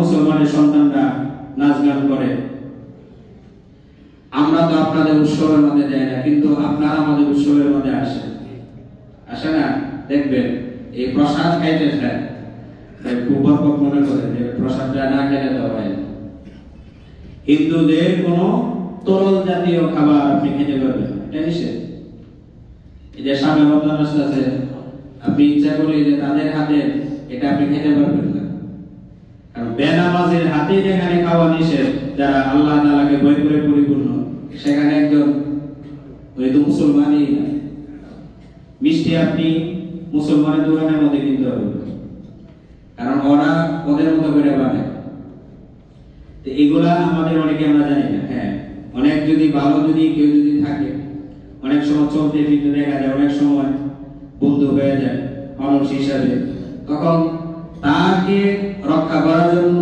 মুসলমানের সন্তানরা নাচ গান করে। আমরা তো আপনাদের উৎসবের মধ্যে যাই না, কিন্তু আপনারা আমাদের উৎসবের মধ্যে আসে না। দেখবেন এই প্রসাদ খাইতে চায়, খুব বরকত মনে করে যে প্রসাদটা না খেলে তো হয়। হিন্দুদের কোনো তরল জাতীয় খাবার আপনি খেতে পারবেন, এটা নিষেধ। এই যে সামনে রমজান আসতেছে, আপনি ইচ্ছা করে যে তাদের হাতে এটা আপনি খেতে পারবেন না, কারণ বেনামাজের হাতে যেখানে খাওয়া নিষেধ, যারা আল্লাহ তাআলাকে ভয় করে পরিপূর্ণ, সেখানে একজন ওই তো মুসলমানই না। মিষ্টি আপনি মুসলমানের দোকানের মধ্যে কিনতে হবে, কারণ ওরা ওদের মতো করে বানায়। তো এগুলা আমাদের অনেকে আমরা জানি না। হ্যাঁ, অনেক যদি ভালো যদি কেউ যদি থাকে, অনেক সময় চলতে ফিরতে দেখা যায়, অনেক সময় বন্ধু হয়ে যায় মানুষ হিসাবে, তখন তাকে রক্ষা করার জন্য,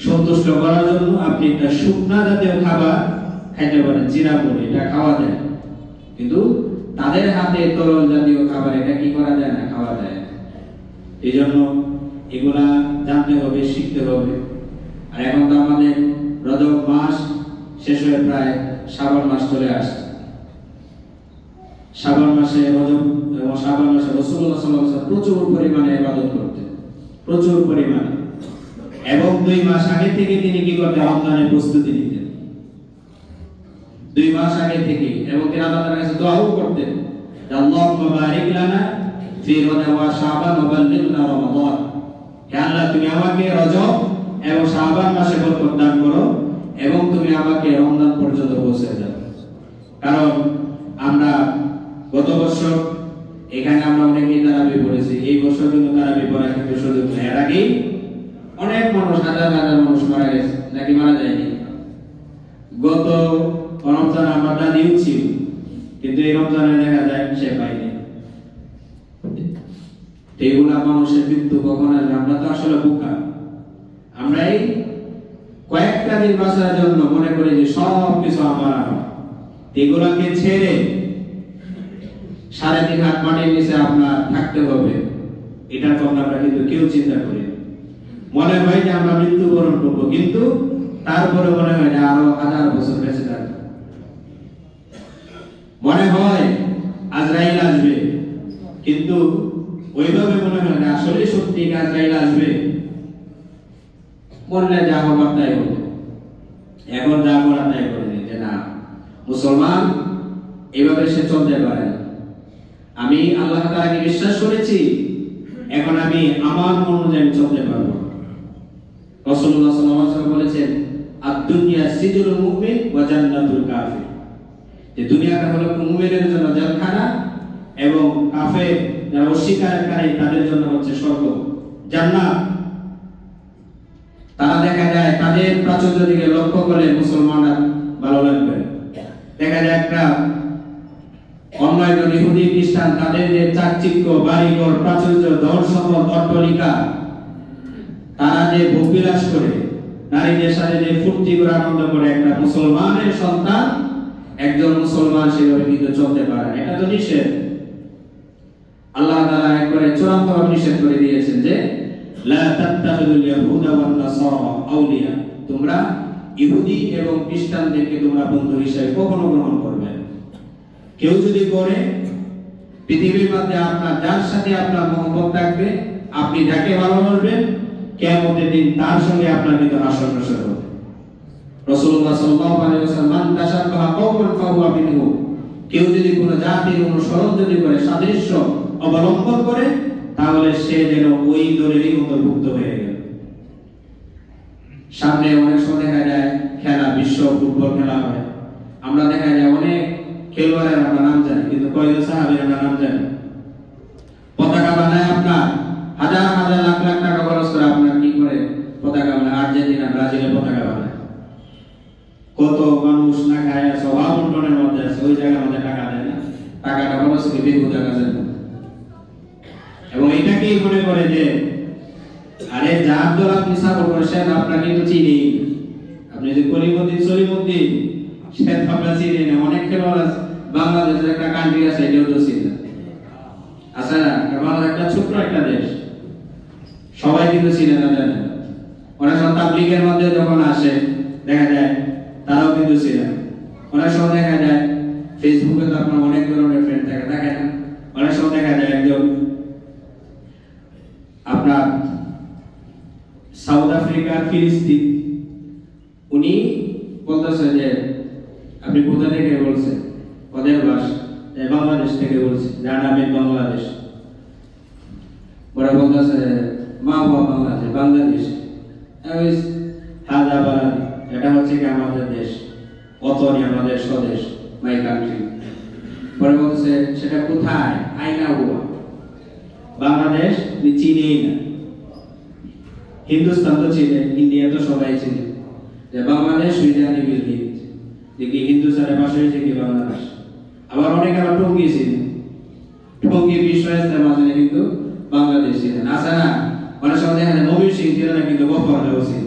সন্তুষ্ট করার জন্য আপনি একটা শুকনা জাতীয় খাবার খাইতে পারেন, জিরা বলে এটা খাওয়া যায়। কিন্তু তাদের হাতে তরল জাতীয় খাবার এটা কি করা যায় না, খাওয়া যায়। এই জন্য এগুলা জানতে হবে, শিখতে হবে। আর এখন তো আমাদের রজব মাস শেষ হয়ে প্রায় শ্রাবণ মাস চলে আসছে। শ্রাবণ মাসে রজব এবং শ্রাবণ মাসে রাসূলুল্লাহ সাল্লাল্লাহু আলাইহি ওয়াসাল্লাম প্রচুর পরিমাণে ইবাদত করতেন, প্রচুর পরিমাণে। এবং 2 মাস আগে থেকে তিনি কি করতেন, রমজানের প্রস্তুতি নিতেন। 2 মাস আগে থেকে, এবং তিনি আল্লাহর কাছে দোয়াও করতেন, আল্লাহুম্মা বারিক লানা ফি রজব ওয়া শাবান ওয়া বাল্লিগনা রমাদান। হে আল্লাহ, তুমি আমাকে রজব এবং শাবান মাসে বরকত দান করো, এবং তুমি আমাকে রমজান পর্যন্ত পৌঁছে দাও। কারণ আমরা গত বছর এখানে আমরা অনেকেই তারাবি পড়েছি, এই বছর কিন্তু তারাবি পড়ার কিন্তু সুযোগ নেই। এর আগেই অনেক মানুষ, হাজার হাজার মানুষ মারা গেছে, নাকি মারা যায়নি? গত রমজান আমরা দাদিও ছিল, কিন্তু এই রমজানে দেখা যায় সে পাইনি। এগুলা মানুষের মৃত্যু কখন আসবে? আমরা তো আসলে বোকা। আমরা এই কয়েকটা দিন বাঁচার জন্য মনে করি যে সব কিছু আমার, এগুলাকে ছেড়ে 3.5 হাত মাটির নিচে আপনার থাকতে হবে, এটার কথা আমরা কিন্তু কেউ চিন্তা করি। মনে হয় যে আমরা মৃত্যুবরণ করবো, কিন্তু তারপরে মনে হয় যে আরো 1000 বছর বেঁচে থাকবো। মনে হয় আজরাইল আসবে, কিন্তু ওইভাবে মনে হয় না আসলে সত্যি আজরাইল আসবে। মরলে যা হবার তাই হবে, এখন যা করার তাই করে দিতে। না, মুসলমান এভাবে সে চলতে পারে না। আমি আল্লাহ তাআলাকে বিশ্বাস করেছি, এখন আমি আমার মন অনুযায়ী চলতে পারবো। রাসূলুল্লাহ সাল্লাল্লাহু আলাইহি ওয়াসাল্লাম বলেছেন, আদ-দুনিয়া সিজনুল মুমিন ওয়া জান্নাতুল কাফির। যে দুনিয়াটা হলো মুমিনের জন্য জেলখানা, এবং কাফের যারা অস্বীকারী তাদের জন্য হচ্ছে স্বর্গ, জান্নাত। তারা দেখা যায় তাদের প্রাচুর্য দিকে লক্ষ্য করলে মুসলমানরা ভালো লাগবে। দেখা যায় একটা অন্য একজন ইহুদি খ্রিস্টান, তাদের যে চাকচিক্য, বাড়িঘর, প্রাচুর্য, ধন সম্পদ, অট্টালিকা, তারা যে ভোগবিলাস করে, নারীদের সাথে যে ফুর্তি করে আনন্দ করে, একটা মুসলমানের সন্তান, একজন মুসলমান সেভাবে কিন্তু চলতে পারে। এটা তো নিষেধ। আল্লাহ তাআলা একবারে চূড়ান্তভাবে নিষেধ করে দিয়েছেন যে লা তাত্তাখিযুল ইয়াহুদা ওয়ান নাসারা আউলিয়া, তোমরা ইহুদি এবং খ্রিস্টানদেরকে তোমরা বন্ধু হিসেবে কখনো গ্রহণ করবে না। কেউ যদি করে, পৃথিবীর মধ্যে আপনার যার সাথে আপনার মহব্বত থাকবে, আপনি যাকে ভালোবাসবেন, কিয়ামতের দিন তার সঙ্গে আপনার ভিতর আসন বসবে। রাসূলুল্লাহ সাল্লাল্লাহু আলাইহি ওয়াসাল্লাম, মান তাশাব্বাহা কওমান ফাহুয়া মিনহু, কেউ যদি কোনো জাতির অনুসরণ যদি করে, সাদৃশ্য অবলম্বন করে, তাহলে সে যেন ওই দলেরই অন্তর্ভুক্ত হয়ে গেল। সামনে অনেক সময় দেখা যায় খেলা, বিশ্ব ফুটবল খেলা হয়, আমরা দেখা যায় অনেক খেলোয়াড়ের আমরা নাম জানি, কিন্তু কয়েকজন সাহাবীর আমরা নাম জানি। পতাকা বানায় আপনার হাজার হাজার লাখ লাখ টাকা খরচ করে আপনার কি করে পতাকা বানায়, আর্জেন্টিনা, ব্রাজিলের পতাকা বানায়। কত মানুষ না খায় আছে, অভাব উন্নয়নের মধ্যে আছে, ওই জায়গার মধ্যে টাকা দেয় না, টাকাটা খরচ করে বেহুদা কাজে। এবং এটাকেই মনে করে যে আরে যার দল আপনি সাপোর্ট করেছেন আপনার কিন্তু চিনি, আপনি যে কলিমুদ্দিন সলিমুদ্দিন সে আপনার চিনি না। অনেক খেলোয়াড় আছে, বাংলাদেশের একটা কান্ট্রি আছে, এটাও তো চিনি না। আচ্ছা, বাংলাদেশ একটা ছোট্ট একটা দেশ, সবাই কিন্তু চিনে না, জানে। অনেক সময় তাবলীগের মধ্যে যখন আসে দেখা যায় তারাও কিন্তু ছিল। অনেক সময় দেখা যায় ফেসবুকে তো আপনার অনেক ধরনের ফ্রেন্ড থাকে, দেখেন অনেক সময় দেখা যায় একজন আপনার সাউথ আফ্রিকার ফিলিস্তিন, উনি বলতেছে যে আপনি কোথা থেকে বলছেন, ওদের ভাষা বাংলাদেশ থেকে বলছি, যার নামে বাংলাদেশ। ওরা বলতেছে মা বাবা বাংলাদেশ, বাংলাদেশ এটা হচ্ছে কি আমাদের দেশ, অতনি আমাদের স্বদেশ, মাই কান্ট্রি। পরে বলছে সেটা কোথায়, আইনা হুয়া বাংলাদেশ চিনেই না। হিন্দুস্তান তো চিনে, ইন্ডিয়া তো সবাই চিনে, যে বাংলাদেশ সুইজানি বিল দেখি হিন্দুস্তানের পাশে হয়েছে কি বাংলাদেশ। আবার অনেকে আবার টঙ্গি চিনে, টঙ্গি বিশ্ব ইস্তেমা চিনে কিন্তু বাংলাদেশ চিনে না। আছে না অনেক সময় দেখা যায় নবীর সিং ছিল না কিন্তু গফরটাও চিনে।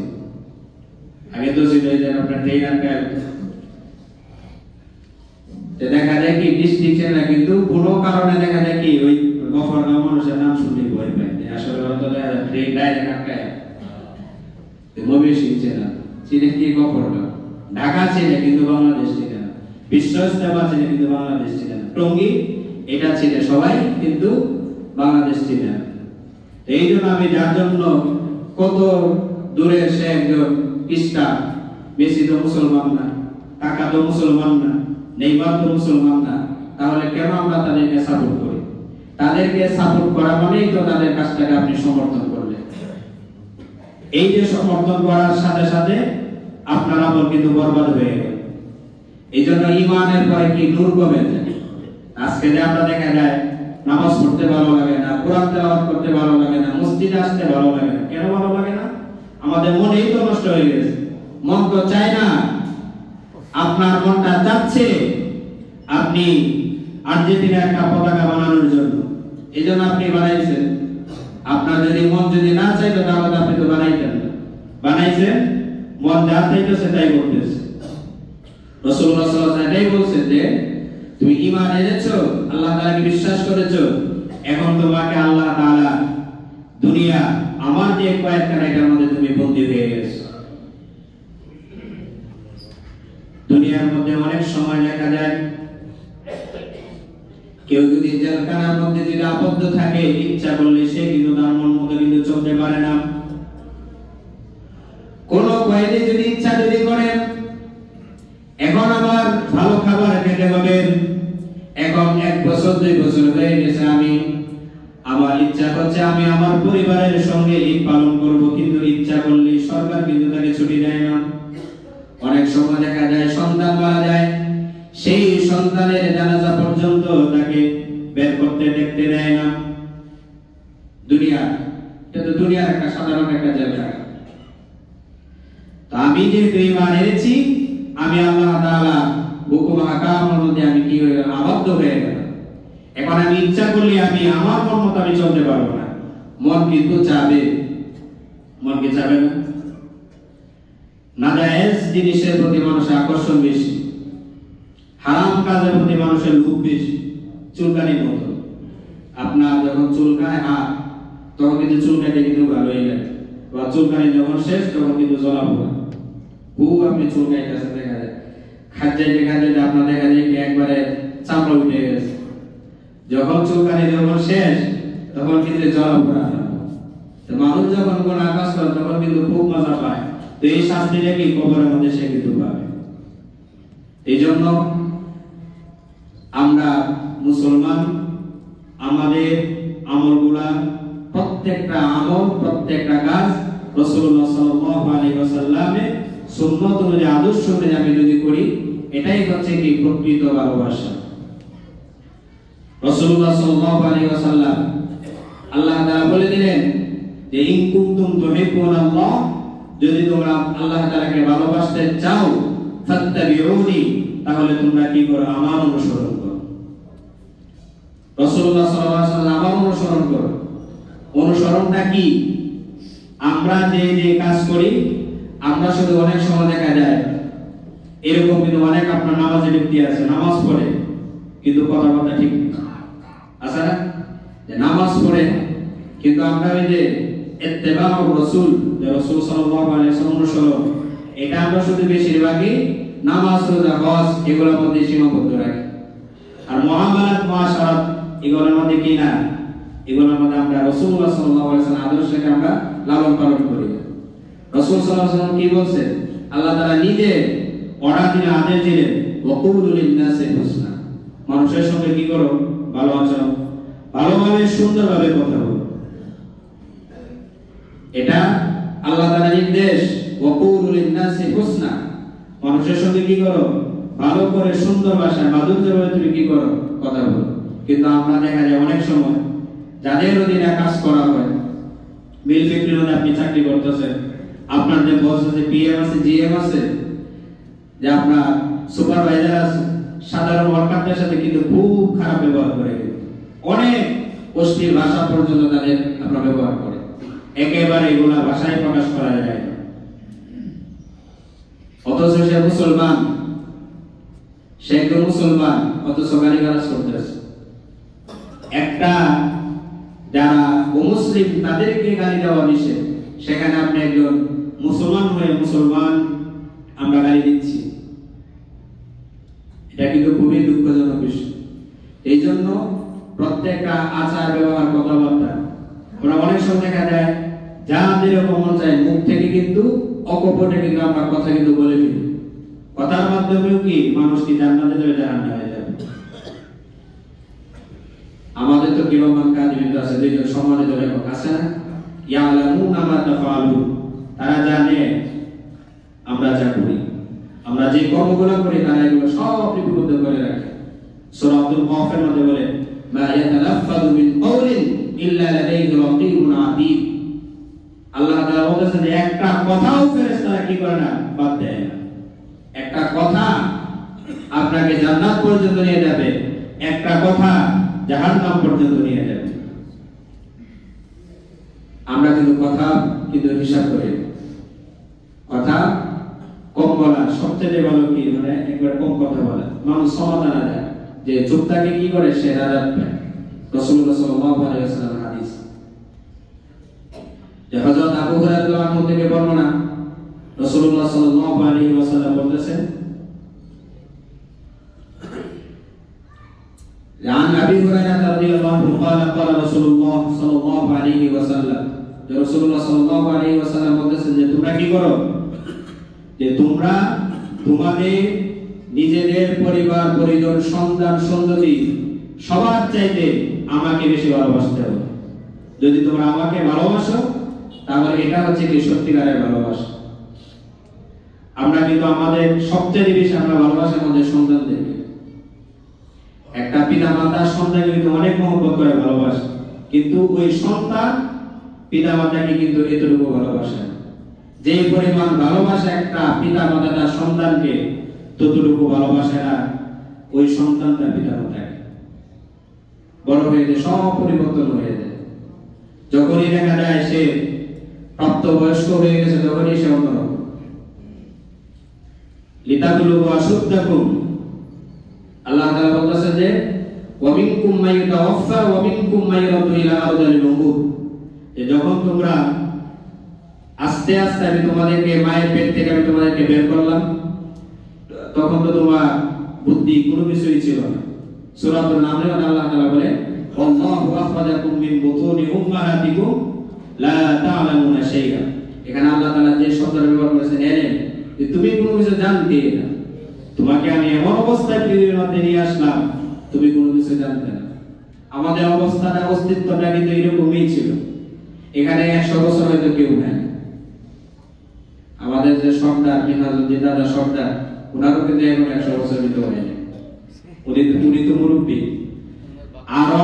আগে তো ছিল আপনার ট্রেন আর গাড়ি, দেখা যায় কি ডিস্ট্রিক্ট ছিল না কিন্তু কোনো কারণে দেখা যায় কি ওই গফরগাঁও মানুষের নাম শুনলে ভয় পায়। আসলে তো ট্রেন ডাইরেক্ট আটকায়, নবীর সিং ছিল না, চিনে কি গফরগাঁও। ঢাকা ছিল কিন্তু বাংলাদেশ ছিল না, বিশ্ব ইস্তেমা ছিল কিন্তু বাংলাদেশ ছিল না, টঙ্গী এটা ছিল সবাই কিন্তু বাংলাদেশ ছিল না। এই জন্য আমি যার জন্য কত দূরে সে একজন খ্রিস্টান, মেসি তো মুসলমান না, কাকা তো মুসলমান না, নেইমার তো মুসলমান না, তাহলে কেন আমরা তাদেরকে সাপোর্ট করি? তাদেরকে সাপোর্ট করা মানেই তো তাদের কাজটাকে আপনি সমর্থন করলেন। এই যে সমর্থন করার সাথে সাথে আপনার আমল কিন্তু বরবাদ হয়ে গেল। এই জন্য ইমানের পরে কি নূর কমে যায়। আজকে যে আমরা দেখা যায় নামাজ পড়তে ভালো লাগে না, কোরআন তেলাওয়াত করতে ভালো লাগে না, মসজিদে আসতে ভালো লাগে না। কেন ভালো লাগে না? আমাদের মনেই তো নষ্ট হয়ে গেছে। মন তো চায় না, আপনার মনটা চাচ্ছে আপনি আর্জেন্টিনা একটা পতাকা বানানোর জন্য, এই জন্য আপনি বানাইছেন। আপনার যদি মন যদি না চাইতো তাহলে আপনি তো বানাইতেন না, বানাইছেন মন যা চাইতেছে তাই করতেছে। রাসূলুল্লাহ সাল্লাল্লাহু আলাইহি ওয়াসাল্লাম এটাই বলছেন যে তুমি ঈমান এনেছো, আল্লাহ তাআলাকে বিশ্বাস করেছো, এখন তোমাকে আল্লাহ তাআলা দুনিয়া আমার যে কয়েকখানা এটার মধ্যে তুমি বন্দী হয়ে গেছো। দুনিয়ার মধ্যে অনেক সময় দেখা যায় কেউ যদি জেলখানার মধ্যে যদি আবদ্ধ থাকে, ইচ্ছা করলে সে কিন্তু তার মন মতো কিন্তু চলতে পারে না। কোন কয়েদি যদি ইচ্ছা যদি করেন এখন আমার ভালো খাবার খেতে হবে, এখন 1 বছর 2 বছর হয়ে গেছে, আমি আমার ইচ্ছা করছে আমি আমার পরিবারের সঙ্গে ঈদ পালন করব, কিন্তু ইচ্ছা করলে সরকার কিন্তু তাকে ছুটি দেয় না। অনেক সময় দেখা যায় সন্তান মারা যায়, সেই সন্তানের জানাজা পর্যন্ত তাকে বের করতে দেখতে দেয় না। দুনিয়া, এটা তো দুনিয়ার একটা সাধারণ একটা জায়গা। তো আমি যেহেতু ঈমান এনেছি, আমি আল্লাহ তাআলা হুকুম আহকামের মধ্যে আমি কি হয়ে গেলাম, আবদ্ধ হয়ে গেলাম। এখন আমি ইচ্ছা করলে আমি আমার মন মতো আমি চলতে পারবো না। মন কিন্তু চাবে, মন কি চাবে না? নাজায়েজ জিনিসের প্রতি মানুষের আকর্ষণ বেশি, হারাম কাজের প্রতি মানুষের লোভ বেশি। চুলকানির মতো, আপনার যখন চুলকায় হাত তখন কিন্তু চুলকাতে কিন্তু ভালো হয়ে যায়, বা চুলকানি যখন শেষ তখন কিন্তু জ্বলা পোড়া। খুব আপনি চুলকাইতেছে দেখা যায়, খাদ্যাইতে খাদ্যাইতে আপনার দেখা যায় কি একবারে চামড়া উঠে গেছে। যখন চুলকানি যখন শেষ তখন কিন্তু জ্বলা পোড়া। তো মানুষ যখন কোন আকাশ করে তখন কিন্তু খুব মজা পায়। তো এই শাস্তিটা কি কবরের মধ্যে সে কিন্তু পাবে। এই জন্য আমরা মুসলমান, আমাদের আমলগুলা প্রত্যেকটা আমল, প্রত্যেকটা কাজ রাসূলুল্লাহ সাল্লাল্লাহু আলাইহি ওয়াসাল্লামের সুন্নাত অনুযায়ী, আদর্শ অনুযায়ী আমি যদি করি, এটাই হচ্ছে কি প্রকৃত ভালোবাসা। রাসূলুল্লাহ সাল্লাল্লাহু আলাইহি ওয়াসাল্লাম আল্লাহ তাআলা বলে দিলেন যে ইন কুনতুম তুহিব্বুনাল্লাহ, যদি তোমরা আল্লাহ তাআলাকে ভালোবাসতে চাও, ফাত্তাবিউনি, তাহলে তোমরা কি করো, আমার অনুসরণ করো। রাসূলুল্লাহ সাল্লাল্লাহু আলাইহি ওয়াসাল্লাম আমার অনুসরণ করো। অনুসরণটা কি? আমরা যে যে কাজ করি, আমরা শুধু অনেক সময় দেখা যায় এরকম কিন্তু অনেক আপনার নামাজে ব্যক্তি আছে, নামাজ পড়ে কিন্তু কথাবার্তা ঠিক আছে না, যে নামাজ পড়ে কিন্তু আমরা ওই যে ইত্তেবাউর রাসূল, যে রাসূল সাল্লাল্লাহু আলাইহি ওয়াসাল্লাম অনুসরণ, এটা আমরা শুধু বেশিরভাগই নামাজ রোজা হজ এগুলোর মধ্যে সীমাবদ্ধ রাখি। আর মুআমালাত মুআশারাত এগুলোর মধ্যে কি না, এগুলোর মধ্যে আমরা রাসূলুল্লাহ সাল্লাল্লাহু আলাইহি ওয়াসাল্লাম আদর্শকে আমরা লালন পালন করি। রাসূল সাল্লাল্লাহু আলাইহি ওয়াসাল্লাম কি বলছেন, আল্লাহ তাআলা নিজে অর্ডার দিলেন, আদেশ দিলেন, ওয়াকুলু লিন-নাসি হুসনা, মানুষের সঙ্গে কি করো, ভালো আচরণ, ভালোভাবে সুন্দরভাবে কথা বলো। এটা আল্লাহ তাআলার নির্দেশ, ওয়াকুলু লিন-নাসি হুসনা, মানুষের সঙ্গে কি করো, ভালো করে সুন্দর ভাষায় মাধুর্যভাবে তুমি কি করো, কথা বলো। কিন্তু আমরা দেখা যায় অনেক সময় যাদের অধীনে কাজ করা হয়, মিল ফ্যাক্টরির মধ্যে আপনি চাকরি করতেছেন, আপনার যে বস আছে, পিএম আছে, জিএম আছে, যে আপনার সুপারভাইজার আছে, সাধারণ ওয়ার্কারদের সাথে কিন্তু খুব খারাপ ব্যবহার করে, অনেক অশ্লীল ভাষা পর্যন্ত তাদের আপনার ব্যবহার করে, একেবারে এগুলা ভাষায় প্রকাশ করা যায় না। অথচ সে মুসলমান, সে একজন মুসলমান, অথচ গালিগালাজ করতেছে। একটা যারা অমুসলিম তাদেরকে গালি দেওয়া নিষেধ, সেখানে আপনি একজন মুসলমান হয়ে মুসলমান আমরা গালি দিচ্ছি, এটা কিন্তু খুবই দুঃখজনক বিষয়। এই জন্য প্রত্যেকটা আচার ব্যবহার কথাবার্তা আমরা অনেক সময় দেখা যায় যা যেরকম মন চায় মুখ থেকে কিন্তু অকপটে কিন্তু আমরা কথা কিন্তু বলে ফেলি, কথার মাধ্যমেও কি মানুষ কি জান্নাতে যাবে, জাহান্নামে যাবে। আমাদের তো কিরমান কাদিমিন আছে, দুইজন সম্মানিত লেখক আছে না, ইয়ালামুনা মা তাফআলুন, তারা জানে আমরা যা করি, আমরা যে কর্মগুলো করি তারা এগুলো সব লিপিবদ্ধ করে রাখে। সূরা আব্দুল কাফের মধ্যে বলে, মা ইয়াতালাফাযু মিন কাওলিন ইল্লা লাদাইহি রাকীবুন আতীদ, আল্লাহ তাআলা বলেছেন যে একটা কথাও ফেরেশতারা কি করে না, বাদ দেয় না। একটা কথা আপনাকে জান্নাত পর্যন্ত নিয়ে যাবে, একটা কথা জাহান্নাম পর্যন্ত নিয়ে যাবে। আমরা কিন্তু কথা কিন্তু হিসাব করি, কথা কম বলা সবচেয়ে ভালো কি, মানে একবার কম কথা বলা, মানুষ সমাধান দেয়, যে চুপ থাকে কি করে সে রাজাত পায়। রাসূলুল্লাহ সাল্লাল্লাহু আলাইহি ওয়াসাল্লাম হাদিস, যে হযরত আবু হুরায়রা রাদিয়াল্লাহু আনহু থেকে বর্ণনা, রাসূলুল্লাহ সাল্লাল্লাহু আলাইহি ওয়াসাল্লাম বলেছেন, عن أبي هريرة رضي الله عنه قال قال رسول الله صلى الله عليه وسلم, যে রাসূলুল্লাহ সাল্লাল্লাহু আলাইহি ওয়াসাল্লাম বলেছেন যে তোমরা কি করো, যে তোমরা তোমাদের নিজেদের পরিবার পরিজন সন্তান সন্ততি সবার চাইতে আমাকে বেশি ভালোবাসতে হবে। যদি তোমরা আমাকে ভালোবাসো তাহলে এটা হচ্ছে কি সত্যিকারের ভালোবাসা। আমরা কিন্তু আমাদের সবচেয়ে বেশি আমরা ভালোবাসি আমাদের সন্তানদেরকে। একটা পিতা মাতার সন্তান কিন্তু অনেক মহব্বত করে ভালোবাসে, কিন্তু ওই সন্তান পিতা মাতাকে কিন্তু এতটুকু ভালোবাসে না। যে পরিমাণ ভালোবাসা একটা পিতা মাতা তার সন্তানকে, ততটুকু ভালোবাসে না ওই সন্তান তার পিতা মাতাকে। বড় হয়ে যায়, সব পরিবর্তন হয়ে যায়। যখনই দেখা যায় সে প্রাপ্তবয়স্ক হয়ে গেছে, তখনই সে অন্যরকম। লিতাবলুগু আশুদ্দাকুম, আল্লাহ তাআলা বলতেছে যে ওয়া মিনকুম মাইয়াতাওয়াফা ওয়া মিনকুম মাইয়ারাদু ইলা আরযালিল উমুর, যে যখন তোমরা আস্তে আস্তে আমি তোমাদেরকে মায়ের পেট থেকে আমি তোমাদেরকে বের করলাম, তখন তো তোমার বুদ্ধি কোনো কিছুই ছিল না। সূরাতুন নামলে আল্লাহ তাআলা বলে আল্লাহু আখরাজাকুম মিন বুতুনি উম্মাহাতিকুম লা তা'লামুনা শাইআ, এখানে আল্লাহ তাআলা যে শব্দটা ব্যবহার করেছেন এনে, যে তুমি কোনো কিছু জানতে না, তোমাকে আমি এমন অবস্থায় পৃথিবীর মধ্যে নিয়ে আসলাম তুমি কোনো কিছু জানতে না। আমাদের অবস্থাটা অস্তিত্বটা কিন্তু এরকমই ছিল। এখানে 100 বছর হয়তো কেউ নাই। আমাদের যে সর্দার মিনহাজুদ্দিন দাদা সর্দার, ওনারও কিন্তু এখন 100 বছর ভিতরে হয়নি, উনি তো মুরব্বী। আরো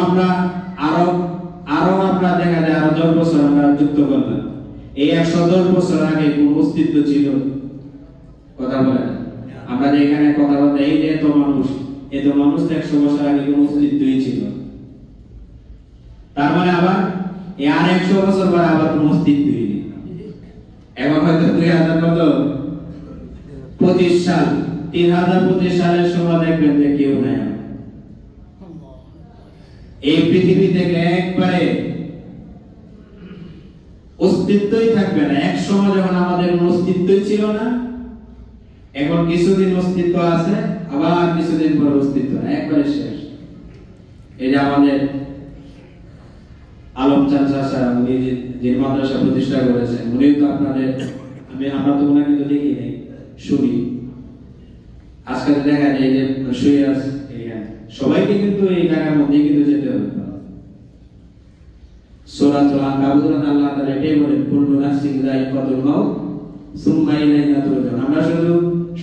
আমরা দেখা যায় আরো 10 বছর আমরা যুক্ত করলাম। এই 110 বছর আগে কোন অস্তিত্ব ছিল? কথা বলে না। আমরা যে এখানে কথা বলতে এই যে এত মানুষ তো 100 বছর আগে কোন অস্তিত্বই ছিল। তার মানে আবার এই আর 100 বছর পরে আবার কোন অস্তিত্বই নেই। এখন হয়তো 2025 সাল, 3025 সালের সময় দেখবেন যে কেউ নাই। এই পৃথিবী থেকে একবারে অস্তিত্বই থাকবে না। এক সময় যখন আমাদের কোনো অস্তিত্বই ছিল না, এখন কিছুদিন অস্তিত্ব আছে, আবার কিছুদিন পরে অস্তিত্ব না, একবারে শেষ। এই যে আমাদের আলম চাচা উনি যে মাদ্রাসা প্রতিষ্ঠা করেছেন, উনি তো আপনাদের আমরা তো ওনাকে তো দেখি নাই, শুনি। আজকে দেখা যায় যে শুয়ে আছে, সবাইকে কিন্তু এই জায়গার মধ্যে কিন্তু যেতে হবে। সূরাতুল আনকাবুত আল্লাহ তাআলা এটাই বলেন, কুল্লু নাফসিন যায়িকাতুল মাউত সুম্মা ইলাইনা তুরজাউন। আমরা শুধু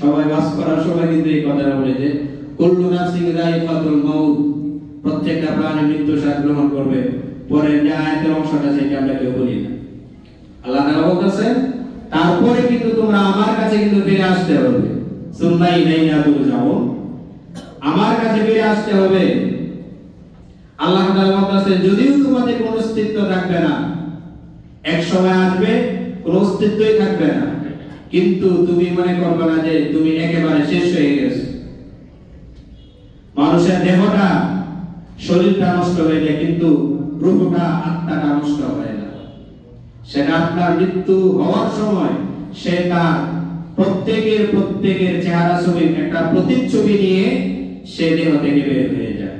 সবাই বাস করার সময় কিন্তু এই কথাটা বলে যে কুল্লু নাফসিন যায়িকাতুল মাউত, প্রত্যেকটা প্রাণী মৃত্যু স্বাদ গ্রহণ করবে। পরের যে আয়াতের অংশটা সেটা আমরা কেউ বলি না। আল্লাহ তাআলা বলতেছেন তারপরে কিন্তু তোমরা আমার কাছে কিন্তু ফিরে আসতে হবে, সুম্মা ইলাইনা তুরজাউন, আমার কাছে ফিরে আসতে হবে। আল্লাহ তাআলা বলতেছেন যদিও তোমাদের কোনো অস্তিত্ব থাকবে না, এক সময় আসবে কোনো অস্তিত্বই থাকবে না, কিন্তু তুমি মনে করবে না যে তুমি একেবারে শেষ হয়ে গেছো। মানুষের দেহটা, শরীরটা নষ্ট হয়ে যায়, কিন্তু রূহটা, আত্মাটা নষ্ট হয় না। সেটা আপনার মৃত্যু হওয়ার সময় সেটা প্রত্যেকের চেহারা ছবি, একটা প্রতিচ্ছবি নিয়ে সে দেহ থেকে বের হয়ে যায়।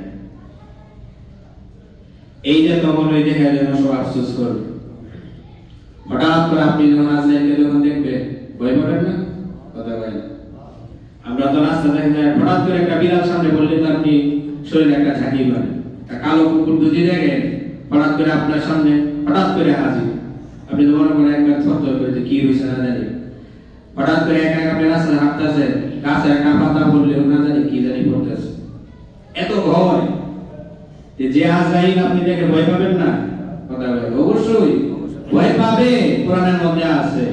এই যে তখন ওই দেখা যেন সব আফসোস করবে। হঠাৎ করে আপনি যখন আজরাইলকে যখন দেখবেন, ভয় পাবেন না? কথা বলেন। আমরা তো রাস্তা দেখে হঠাৎ করে একটা বিড়াল সামনে বললে তো আপনি শরীরে একটা ঝাঁকি মারেন। একটা কালো কুকুর যদি দেখেন হঠাৎ করে আপনার সামনে হঠাৎ করে হাজির, আপনি তো মনে করেন একবার থরথর করে যে কি হয়েছে না জানি। হঠাৎ করে একা একা আপনি রাস্তায় হাঁটতেছেন, গাছে একটা পাতা পড়লেও না জানি কি জানি পড়তেছে। এত ভয় যে আজরাইল আপনি দেখে ভয় পাবেন না? কথা বলেন। অবশ্যই ভয় পাবে, কোরআনের মধ্যে আছে।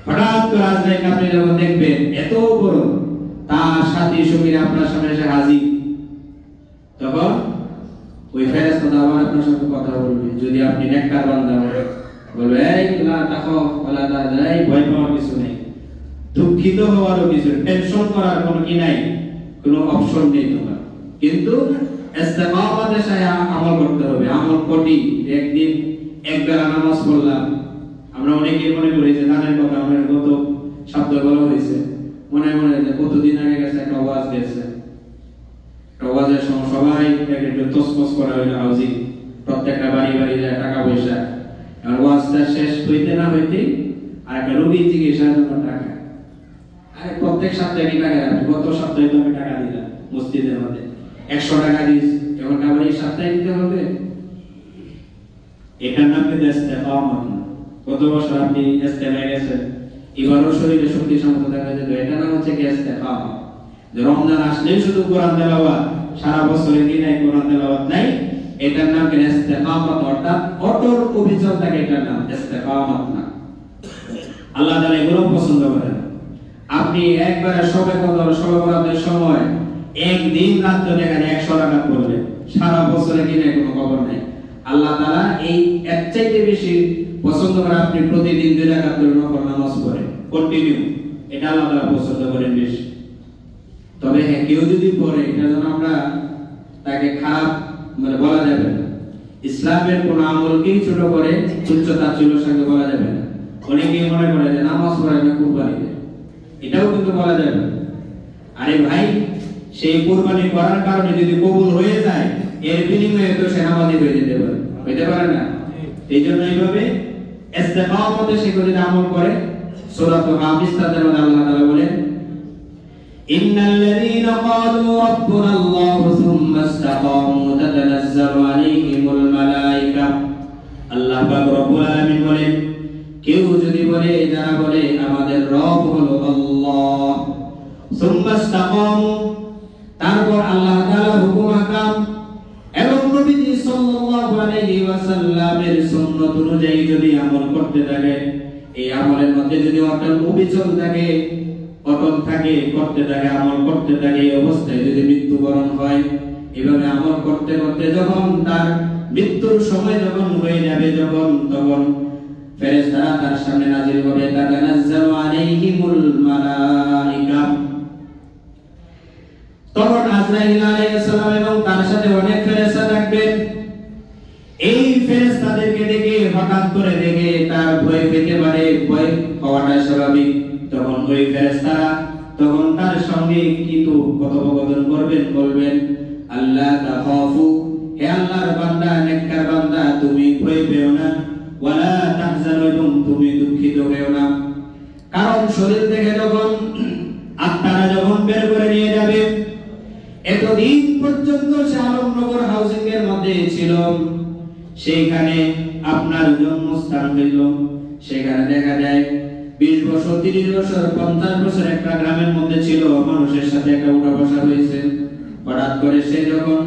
হঠাৎ করে আজরাইল আপনি যখন দেখবেন এত বড়, তার সাথী সঙ্গীরা আপনার সামনে এসে হাজির, তখন ওই ফেরেশতা আবার আপনার সাথে কথা বলবে। যদি আপনি নেককার বান্দা হন, বলবে এই লা তাখাফ ওয়ালা তাহজান, ভয় পাওয়ার কিছু নেই, দুঃখিত হওয়ারও কিছু, টেনশন করার কোনো কি নাই, কোনো অপশন নেই তোমার। কিন্তু ইস্তেকামাতের সাথে আমল করতে হবে। আমল করি, একদিন একবার নামাজ পড়লাম, আমরা অনেকেই মনে করি যে দানের কথা আমাদের গত শব্দ বলা হয়েছে, মনে মনে যে কতদিন আগে গেছে একটা ওয়াজ গেছে, একটা ওয়াজের সময় সবাই একটু তসমস করা হইলো, হাউজিং প্রত্যেকটা বাড়ি বাড়ি যায় টাকা পয়সা, আর ওয়াজটা শেষ হইতে না হইতেই আর একটা রোগী চিকিৎসার জন্য টাকা, আরে প্রত্যেক সপ্তাহে কি টাকা দেয়? গত সপ্তাহে তো আমি টাকা দিলাম মসজিদের মধ্যে 100 টাকা দিস, এখন আবার এই সপ্তাহে দিতে হবে। এটার নাম কিন্তু ইস্তেকামাত না। কত বছর আপনি ইস্তেমায় গেছেন, এবারও শরীরে শক্তি সম্পদ দেখা যেত, এটা নাম হচ্ছে কি ইস্তেকামাত। যে রমজান আসলেই শুধু কোরআন তেলাওয়াত, সারা বছরে দিনে কোরআন তেলাওয়াত নাই, এটার নাম কি ইস্তেকামাত, অর্থাৎ অটল অবিচল থাকে, এটার নাম ইস্তেকামাত না। আল্লাহ তাআলা এগুলো পছন্দ করেন। আপনি একবারে সবে কদর, সবে বরাতের সময় একদিন রাত দেখা যায় 100 রাকাত পড়লে, সারা বছরে দিনে কোনো খবর নাই। আল্লাহ তাআলা এই এর চাইতে বেশি পছন্দ করে আপনি প্রতিদিন 2 রাকাত করে নফল নামাজ পড়েন কন্টিনিউ, এটা আল্লাহ তাআলা পছন্দ করেন বেশি। তবে হ্যাঁ, কেউ যদি পড়ে এটা যেন আমরা তাকে খারাপ মানে বলা যাবে না। ইসলামের কোন আমলকেই ছোট করে তুচ্ছ তাচ্ছিল্যের সঙ্গে বলা যাবে না। অনেকেই মনে করে যে নামাজ পড়ে না কুরবানি দেয়, এটাও কিন্তু বলা যাবে না। আরে ভাই, সেই কুরবানি করার কারণে যদি কবুল হয়ে যায়, এর বিনিময়ে তো সে নামাজি হয়ে যেতে পারে, হইতে পারে না? এই জন্য এইভাবে ইস্তেকামাতে সে যদি আমল করে, সূরাতুল হামিস্তাদের মধ্যে আল্লাহ তাআলা বলেন, ইন্নাল্লাযীনা ক্বালু রাব্বুনা আল্লাহু সুম্মা ইসতাকামু তাতানাজ্জালু আলাইহিমুল মালায়েকা। আল্লাহ পাক রব্বুল আলামিন বলেন, কেউ যদি বলে, যারা বলে আমাদের রব হলো আল্লাহ, সুম্মা ইসতাকামু, তারপর আল্লাহ তাআলা হুকুম আহকাম এবং নবীজি সাল্লাল্লাহু আলাইহি ওয়াসাল্লামের সুন্নাত অনুযায়ী যদি আমল করতে থাকে, এই আমলের মধ্যে যদি অটল অবিচল থাকে, অটল থাকে, করতে থাকে, আমল করতে থাকে, এই অবস্থায় যদি মৃত্যুবরণ হয়, এভাবে আমল করতে করতে যখন তার মৃত্যুর সময় যখন হয়ে যাবে, তখন ফেরেশতারা তার সামনে নাজিল হবে, তাতানাজ্জালু আলাইহিমুল মালায়েকা। তখন আজরাইল আলাইহিস সালাম এবং তার সাথে অনেক ফেরেশতা থাকবেন। এই ফেরেশতাদেরকে দেখে, হঠাৎ করে দেখে ভয় হওয়াটা স্বাভাবিক। তখন ওই ফেরেশতারা তখন তার সঙ্গে কিন্তু কথোপকথন করবেন, বলবেন আল্লাহ তাখাফু, হে আল্লাহর বান্দা, নেককার বান্দা, তুমি ভয় পেও না, ওয়ালা তাহজানু, তুমি দুঃখিত হও না। কারণ শরীর থেকে যখন আত্মারা যখন বের করে নিয়ে যাবে, এতদিন পর্যন্ত সে আলমনগর হাউজিং এর মধ্যে ছিল, সেইখানে আপনার জন্মস্থান হইল, সেখানে দেখা যায় 20 বছর 30 বছর 50 বছর একটা গ্রামের মধ্যে ছিল, মানুষের সাথে একটা উঠা বসা হয়েছে। হঠাৎ করে সে যখন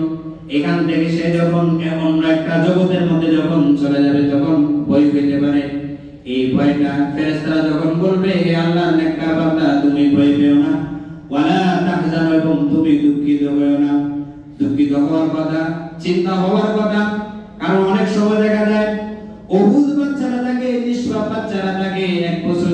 এখান থেকে সে যখন অন্য একটা জগতের মধ্যে যখন চলে যাবে, তখন ভয় হইতে পারে। এই ভয়টা ফেরেশতারা যখন বলবে, হে আল্লাহর নেককার বান্দা, তুমি ভয় পেও না, ওয়ালা তাহজানু, তুমি দুঃখিত হও না। দুঃখিত হওয়ার কথা, চিন্তা হওয়ার কথা। কারণ অনেক সময় দেখা যায় অবুঝ বাচ্চারা থাকে, নিষ্পাপ বাচ্চারা থাকে, 1 বছর